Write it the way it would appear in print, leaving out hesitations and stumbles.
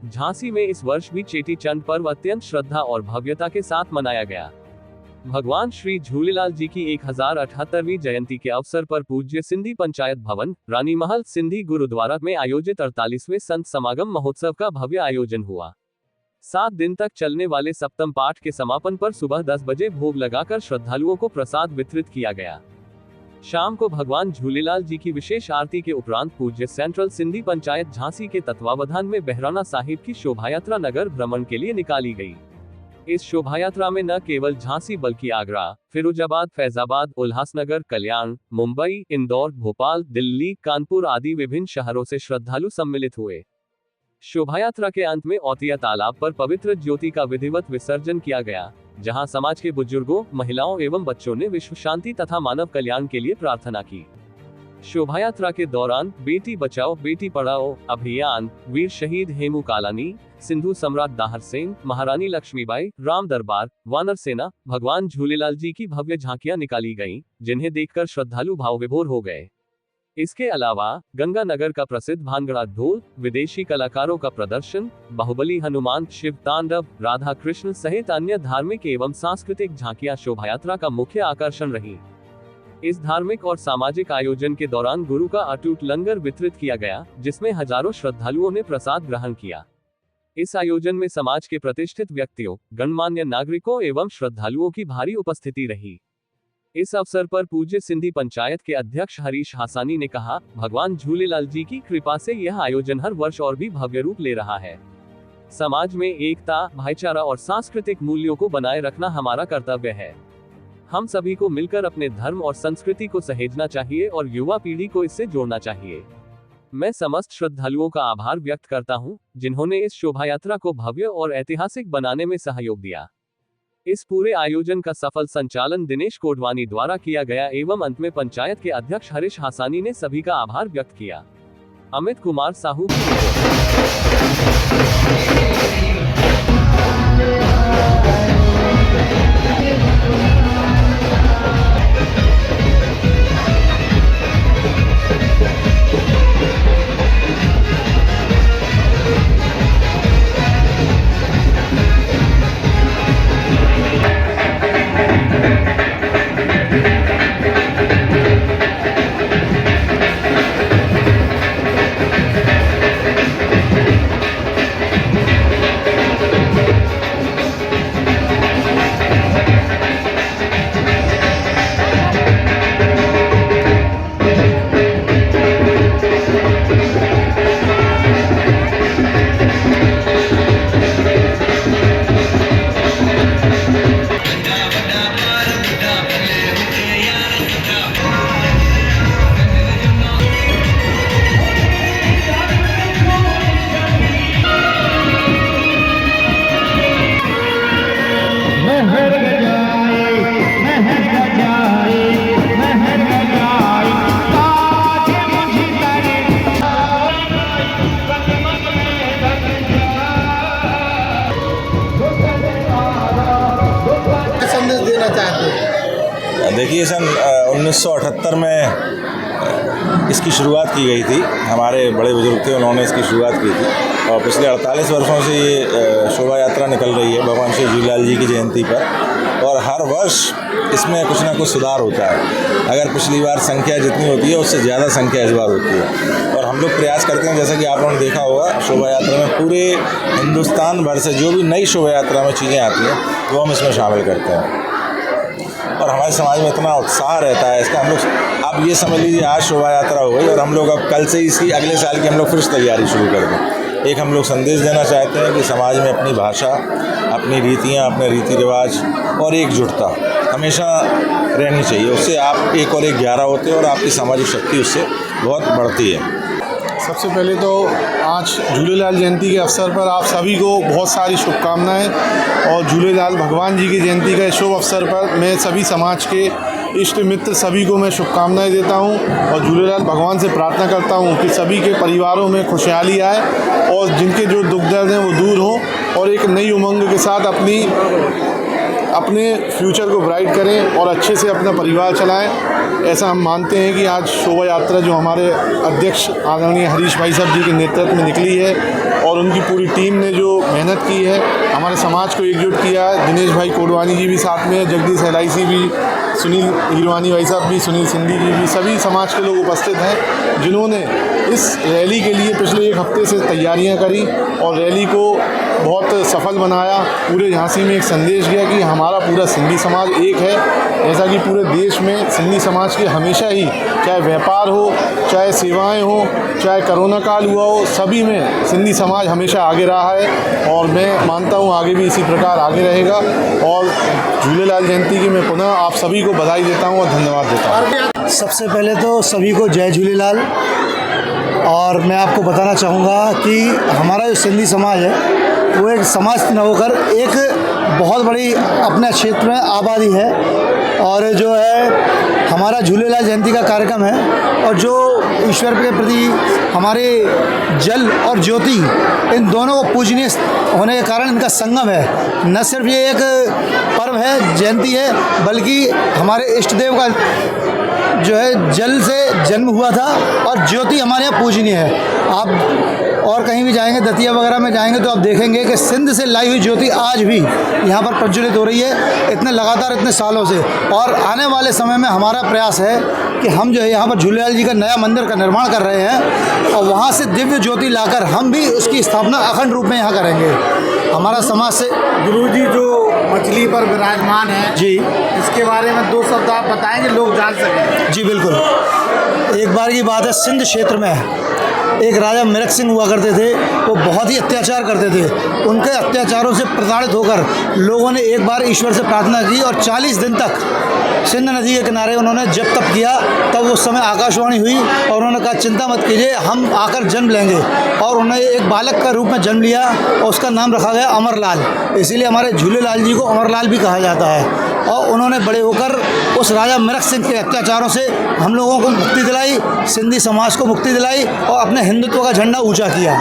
झांसी में इस वर्ष भी चेटीचंड पर्व अत्यंत श्रद्धा और भव्यता के साथ मनाया गया। भगवान श्री झूलेलाल जी की 1078वीं जयंती के अवसर पर पूज्य सिंधी पंचायत भवन, रानी महल सिंधी गुरुद्वारा में आयोजित 48वें संत समागम महोत्सव का भव्य आयोजन हुआ। 7 दिन तक चलने वाले सप्तम पाठ के समापन पर सुबह 10 बजे भोग लगाकर श्रद्धालुओं को प्रसाद वितरित किया गया। शाम को भगवान झूलेलाल जी की विशेष आरती के उपरांत पूज्य सेंट्रल सिंधी पंचायत झांसी के तत्वावधान में बहराना साहिब की शोभायात्रा नगर भ्रमण के लिए निकाली गई। इस शोभायात्रा में न केवल झांसी बल्कि आगरा, फिरोजाबाद, फैजाबाद, उल्लासनगर, कल्याण, मुंबई, इंदौर, भोपाल, दिल्ली, कानपुर आदि विभिन्न शहरों से श्रद्धालु सम्मिलित हुए। शोभायात्रा के अंत में औतिया तालाब पर पवित्र ज्योति का विधिवत विसर्जन किया गया, जहां समाज के बुजुर्गों, महिलाओं एवं बच्चों ने विश्व शांति तथा मानव कल्याण के लिए प्रार्थना की। शोभायात्रा के दौरान बेटी बचाओ बेटी पढ़ाओ अभियान, वीर शहीद हेमू कालानी, सिंधु सम्राट दाहर सेन, महारानी लक्ष्मीबाई, राम दरबार, वानर सेना, भगवान झूलेलाल जी की भव्य झांकियां निकाली गईं, जिन्हें देखकर श्रद्धालु भाव विभोर हो गए। इसके अलावा गंगानगर का प्रसिद्ध भांगड़ा ढोल, विदेशी कलाकारों का प्रदर्शन, बाहुबली हनुमान, शिव तांडव, राधा कृष्ण सहित अन्य धार्मिक एवं सांस्कृतिक झांकियां शोभायात्रा का मुख्य आकर्षण रही। इस धार्मिक और सामाजिक आयोजन के दौरान गुरु का अटूट लंगर वितरित किया गया, जिसमें हजारों श्रद्धालुओं ने प्रसाद ग्रहण किया। इस आयोजन में समाज के प्रतिष्ठित व्यक्तियों, गणमान्य नागरिकों एवं श्रद्धालुओं की भारी उपस्थिति रही। इस अवसर पर पूज्य सिंधी पंचायत के अध्यक्ष हरीश हासानी ने कहा, भगवान झूलेलाल जी की कृपा से यह आयोजन हर वर्ष और भी भव्य रूप ले रहा है। समाज में एकता, भाईचारा और सांस्कृतिक मूल्यों को बनाए रखना हमारा कर्तव्य है। हम सभी को मिलकर अपने धर्म और संस्कृति को सहेजना चाहिए और युवा पीढ़ी को इससे जोड़ना चाहिए। मैं समस्त श्रद्धालुओं का आभार व्यक्त करता हूं, जिन्होंने इस शोभायात्रा को भव्य और ऐतिहासिक बनाने में सहयोग दिया। इस पूरे आयोजन का सफल संचालन दिनेश कोडवानी द्वारा किया गया एवं अंत में पंचायत के अध्यक्ष हरीश हासानी ने सभी का आभार व्यक्त किया। अमित कुमार साहू की देखिए, सन 1978 में इसकी शुरुआत की गई थी। हमारे बड़े बुजुर्ग थे, उन्होंने इसकी शुरुआत की थी और पिछले 48 वर्षों से ये शोभा यात्रा निकल रही है भगवान श्री झूलेलाल जी की जयंती पर। और हर वर्ष इसमें कुछ ना कुछ सुधार होता है। अगर पिछली बार संख्या जितनी होती है उससे ज़्यादा संख्या इस बार होती है। और हम लोग प्रयास करते हैं, जैसा कि आप लोगों ने देखा होगा, शोभा यात्रा में पूरे हिंदुस्तान भर से जो भी नई शोभा यात्रा में चीज़ें आती हैं वो हम इसमें शामिल करते हैं। और हमारे समाज में इतना उत्साह रहता है इसका। हम लोग अब ये समझ लीजिए, आज शोभा यात्रा हो गई और हम लोग अब कल से इसकी अगले साल की हम लोग फिर से तैयारी शुरू कर दें। एक हम लोग संदेश देना चाहते हैं कि समाज में अपनी भाषा, अपनी रीतियाँ, अपने रीति रिवाज और एकजुटता हमेशा रहनी चाहिए। उससे आप एक और एक 11 होते हैं और आपकी सामाजिक शक्ति उससे बहुत बढ़ती है। सबसे पहले तो आज झूलेलाल जयंती के अवसर पर आप सभी को बहुत सारी शुभकामनाएं। और झूलेलाल भगवान जी की जयंती के शुभ अवसर पर मैं सभी समाज के इष्ट मित्र सभी को मैं शुभकामनाएं देता हूं और झूलेलाल भगवान से प्रार्थना करता हूं कि सभी के परिवारों में खुशहाली आए और जिनके जो दुख दर्द हैं वो दूर हों और एक नई उमंग के साथ अपने फ्यूचर को ब्राइट करें और अच्छे से अपना परिवार चलाएं। ऐसा हम मानते हैं कि आज शोभा यात्रा जो हमारे अध्यक्ष आदरणीय हरीश भाई साहब जी के नेतृत्व में निकली है और और उनकी पूरी टीम ने जो मेहनत की है, हमारे समाज को एकजुट किया है। दिनेश भाई कोडवानी जी भी साथ में है, जगदीश LIC भी, सुनील हीरवानी भाई साहब भी, सुनील सिंधी जी भी, सभी समाज के लोग उपस्थित हैं जिन्होंने इस रैली के लिए पिछले एक हफ्ते से तैयारियां करी और रैली को बहुत सफल बनाया। पूरे झांसी में एक संदेश गया कि हमारा पूरा सिंधी समाज एक है। जैसा कि पूरे देश में सिंधी समाज के हमेशा ही, चाहे व्यापार हो, चाहे सेवाएं हो, चाहे कोरोना काल हुआ हो, सभी में सिंधी समाज हमेशा आगे रहा है और मैं मानता हूँ आगे भी इसी प्रकार आगे रहेगा। और झूलेलाल जयंती की मैं पुनः आप सभी को बधाई देता हूँ और धन्यवाद देता हूँ। सबसे पहले तो सभी को जय झूलेलाल। और मैं आपको बताना चाहूँगा कि हमारा जो सिंधी समाज है वो एक समाज न होकर एक बहुत बड़ी अपने क्षेत्र में आबादी है। और जो है हमारा झूलेलाल जयंती का कार्यक्रम है और जो ईश्वर के प्रति हमारे जल और ज्योति, इन दोनों को पूजनीय होने के कारण इनका संगम है। न सिर्फ ये एक पर्व है, जयंती है, बल्कि हमारे इष्ट देव का जो है जल से जन्म हुआ था और ज्योति हमारे यहाँ पूजनीय है। आप और कहीं भी जाएंगे, दतिया वगैरह में जाएंगे तो आप देखेंगे कि सिंध से लाई हुई ज्योति आज भी यहाँ पर प्रज्वलित हो रही है, इतने लगातार इतने सालों से। और आने वाले समय में हमारा प्रयास है कि हम जो है यहाँ पर झूलेलाल जी का नया मंदिर का निर्माण कर रहे हैं और वहाँ से दिव्य ज्योति लाकर हम भी उसकी स्थापना अखंड रूप में यहाँ करेंगे। हमारा समाज से गुरुजी जो मछली पर विराजमान है जी, इसके बारे में दो शब्द आप बताएंगे, लोग जान सकें। जी बिल्कुल। एक बार की बात है, सिंध क्षेत्र में एक राजा मिरक सिंह हुआ करते थे। वो बहुत ही अत्याचार करते थे। उनके अत्याचारों से प्रताड़ित होकर लोगों ने एक बार ईश्वर से प्रार्थना की और 40 दिन तक सिंध नदी के किनारे उन्होंने जब तप किया। तब उस समय आकाशवाणी हुई और उन्होंने कहा चिंता मत कीजिए, हम आकर जन्म लेंगे। और उन्होंने एक बालक का रूप में जन्म लिया और उसका नाम रखा गया अमरलाल। इसीलिए हमारे झूलेलाल जी को अमरलाल भी कहा जाता है। और उन्होंने बड़े होकर उस राजा मिरक सिंह के अत्याचारों से हम लोगों को मुक्ति दिलाई, सिंधी समाज को मुक्ति दिलाई और अपने हिंदुत्व का झंडा ऊंचा किया।